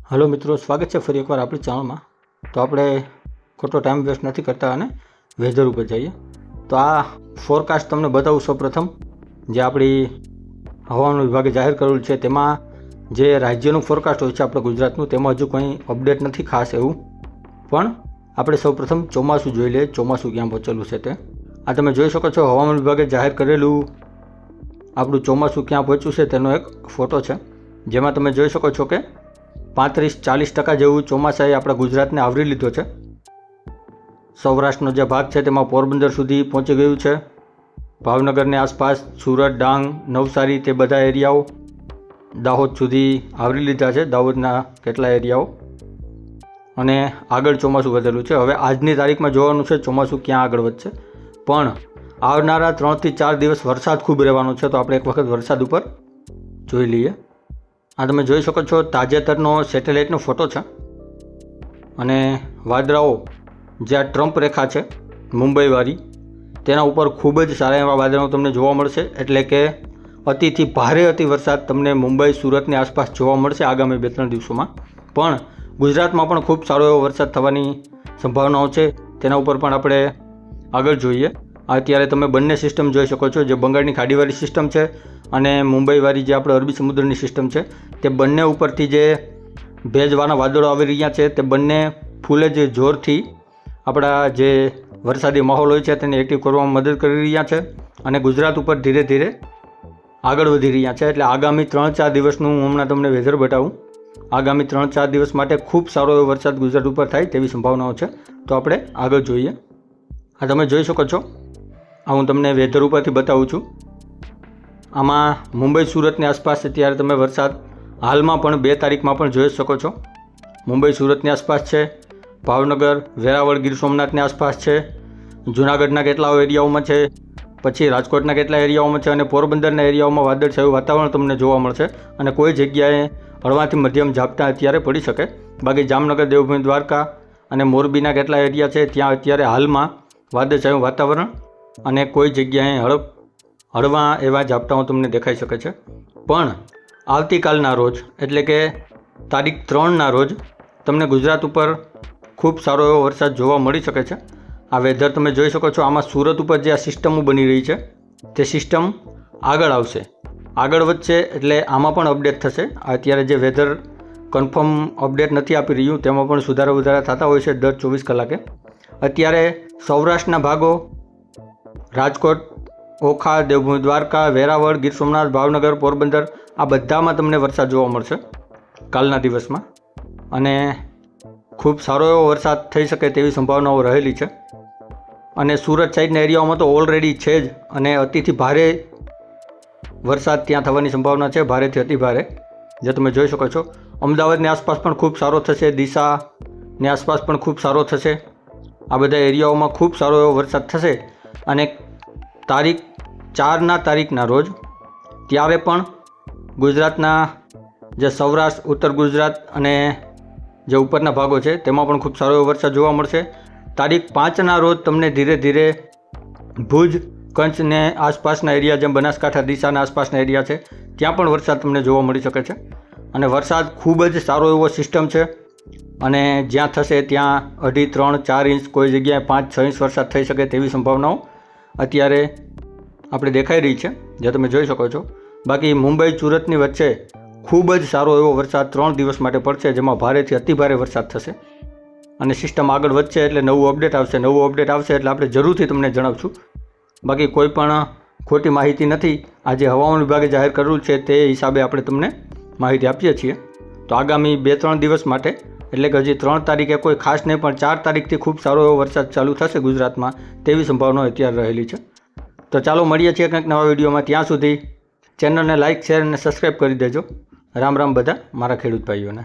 Hello मित्रों, स्वागत है फरी एक बार अपनी चैनल में। तो આપણે ખોટો ટાઈમ વેસ્ટ નથી કરતા અને વેધર ઉપર જઈએ। તો આ ફોરકાસ્ટ તમને બતાવું। સૌપ્રથમ જે આપણી હવામાન વિભાગે જાહેર કરેલું છે તેમાં જે રાજ્યનું ફોરકાસ્ટ હોય છે આપણે ગુજરાતનું, તેમાં હજુ કંઈ અપડેટ નથી ખાસ એવું, પણ આપણે સૌપ્રથમ ચોમાસું જોઈ લઈએ, ચોમાસું ક્યાં પહોંચેલું છે તે। આ તમે જોઈ શકો છો, હવામાન વિભાગે જાહેર કરેલું આપણું ચોમાસું ક્યાં પહોંચ્યું છે તેનો એક ફોટો છે, જેમાં તમે જોઈ શકો છો કે 35-40% જેવું ચોમાસાએ આપણા ગુજરાતને આવરી લીધો છે। સૌરાષ્ટ્રનો જે ભાગ છે તેમાં પોરબંદર સુધી પહોંચી ગયું છે, ભાવનગરની આસપાસ, સુરત, ડાંગ, નવસારી તે બધા એરિયાઓ, દાહોદ સુધી આવરી લીધા છે, દાહોદના કેટલા એરિયાઓ, અને આગળ ચોમાસું વધેલું છે। હવે આજની તારીખમાં જોવાનું છે ચોમાસું ક્યાં આગળ વધશે, પણ આવનારા 3 થી 4 દિવસ વરસાદ ખૂબ રહેવાનો છે। તો આપણે એક વખત વરસાદ ઉપર જોઈ લઈએ। આ તમે જોઈ શકો છો, તાજેતરનો સેટેલાઇટનો ફોટો છે, અને વાદળાઓ જે આ ટ્રમ્પ રેખા છે મુંબઈવાળી, તેના ઉપર ખૂબ જ સારા એવા વાદળાઓ તમને જોવા મળશે। એટલે કે અતિથી ભારે અતિ વરસાદ તમને મુંબઈ, સુરતની આસપાસ જોવા મળશે આગામી 2-3 દિવસોમાં। પણ ગુજરાતમાં પણ ખૂબ સારો એવો વરસાદ થવાની સંભાવનાઓ છે, તેના ઉપર પણ આપણે આગળ જોઈએ। અત્યારે તમે બંને સિસ્ટમ જોઈ શકો છો, જે બંગાળની ખાડીવાળી સિસ્ટમ છે અને મુંબઈવાળી જે આપણે અરબી સમુદ્રની સિસ્ટમ છે, તે બંને ઉપરથી જે ભેજવાળા વાદળો આવી રહ્યા છે તે બંને ફૂલે જે જોરથી આપણા જે વરસાદી માહોલ હોય છે તેને એક્ટિવ કરવામાં મદદ કરી રહ્યા છે અને ગુજરાત ઉપર ધીરે ધીરે આગળ વધી રહ્યા છે। એટલે આગામી 3-4 દિવસનું હું હમણાં તમને વેધર બતાવું। આગામી 3-4 દિવસ માટે ખૂબ સારો એવો વરસાદ ગુજરાત ઉપર થાય તેવી સંભાવનાઓ છે। તો આપણે આગળ જોઈએ। આ તમે જોઈ શકો છો, આ હું તમને વેધર ઉપરથી બતાવું છું। આમાં મુંબઈ, સુરતની આસપાસ અત્યારે તમે વરસાદ હાલમાં પણ 2 તારીખમાં પણ જોઈ શકો છો। મુંબઈ, સુરતની આસપાસ છે, ભાવનગર, વેરાવળ, ગીર સોમનાથની આસપાસ છે, જૂનાગઢના કેટલા એરિયાઓમાં છે, પછી રાજકોટના કેટલા એરિયાઓમાં છે, અને પોરબંદરના એરિયાઓમાં વાદળછાયું વાતાવરણ તમને જોવા મળશે, અને કોઈ જગ્યાએ હળવાથી મધ્યમ ઝાપટા અત્યારે પડી શકે। બાકી જામનગર, દેવભૂમિ, દ્વારકા અને મોરબીના કેટલા એરિયા છે ત્યાં અત્યારે હાલમાં વાદળછાયું વાતાવરણ અને કોઈ જગ્યાએ હળવા એવા ઝાપટાઓ તમને દેખાઈ શકે છે। પણ આવતીકાલના રોજ એટલે કે તારીખ 3ના રોજ તમને ગુજરાત ઉપર ખૂબ સારો એવો વરસાદ જોવા મળી શકે છે। આ વેધર તમે જોઈ શકો છો। આમાં સુરત ઉપર જે આ સિસ્ટમો બની રહી છે તે સિસ્ટમ આગળ આવશે, આગળ વધશે, એટલે આમાં પણ અપડેટ થશે। અત્યારે જે વેધર કન્ફર્મ અપડેટ નથી આપી રહ્યું તેમાં પણ સુધારા વધારા થતા હોય છે દર 24 કલાકે। અત્યારે સૌરાષ્ટ્રના ભાગો, રાજકોટ, ઓખા, દેવભૂમિ, દ્વારકા, વેરાવળ, ગીર સોમનાથ, ભાવનગર, પોરબંદર, આ બધામાં તમને વરસાદ જોવા મળશે કાલના દિવસમાં, અને ખૂબ સારો એવો વરસાદ થઈ શકે તેવી સંભાવનાઓ રહેલી છે। અને સુરત સાઈડના એરિયાઓમાં તો ઓલરેડી છે જ, અને અતિથી ભારે વરસાદ ત્યાં થવાની સંભાવના છે, ભારેથી અતિ ભારે, જે તમે જોઈ શકો છો। અમદાવાદની આસપાસ પણ ખૂબ સારો થશે, ડીસાની આસપાસ પણ ખૂબ સારો થશે। આ બધા એરિયાઓમાં ખૂબ સારો એવો વરસાદ થશે, અને તારીખ 4ના તારીખના રોજ ત્યારે પણ ગુજરાતના જે સૌરાષ્ટ્ર, ઉત્તર ગુજરાત અને જે ઉપરના ભાગો છે તેમાં પણ ખૂબ સારો એવો વરસાદ જોવા મળશે। તારીખ 5ના રોજ તમને ધીરે ધીરે ભુજ, કચ્છને આસપાસના એરિયા, જેમ બનાસકાંઠા, ડીસાના આસપાસના એરિયા છે ત્યાં પણ વરસાદ તમને જોવા મળી શકે છે। અને વરસાદ ખૂબ જ સારો એવો સિસ્ટમ છે, અને જ્યાં થશે ત્યાં 2.5, 3, 4 ઇંચ, કોઈ જગ્યાએ 5-6 ઇંચ વરસાદ થઈ શકે તેવી સંભાવનાઓ અત્યારે આપણે દેખાઈ રહી છે, જે તમે જોઈ શકો છો। બાકી મુંબઈ, સુરતની વચ્ચે ખૂબ જ સારો એવો વરસાદ 3 દિવસ માટે પડશે, જેમાં ભારેથી અતિ ભારે વરસાદ થશે, અને સિસ્ટમ આગળ વધશે એટલે નવું અપડેટ આવશે એટલે આપણે જરૂરથી તમને જણાવશું। બાકી કોઈ પણ ખોટી માહિતી નથી, આજે હવામાન વિભાગે જાહેર કરેલું છે તે હિસાબે આપણે તમને માહિતી આપીએ છીએ। તો આગામી 2-3 દિવસ માટે, એટલે કે હજી 3 તારીખે કોઈ ખાસ નહીં, પણ 4 તારીખથી ખૂબ સારો એવો વરસાદ ચાલુ થશે ગુજરાતમાં તેવી સંભાવનાઓ અત્યારે રહેલી છે। તો ચાલો મળીએ છીએ કંઈક નવા વિડીયોમાં, ત્યાં સુધી ચેનલને લાઇક, શેર અને સબસ્ક્રાઈબ કરી દેજો। રામ રામ બધા મારા ખેડૂત ભાઈઓને।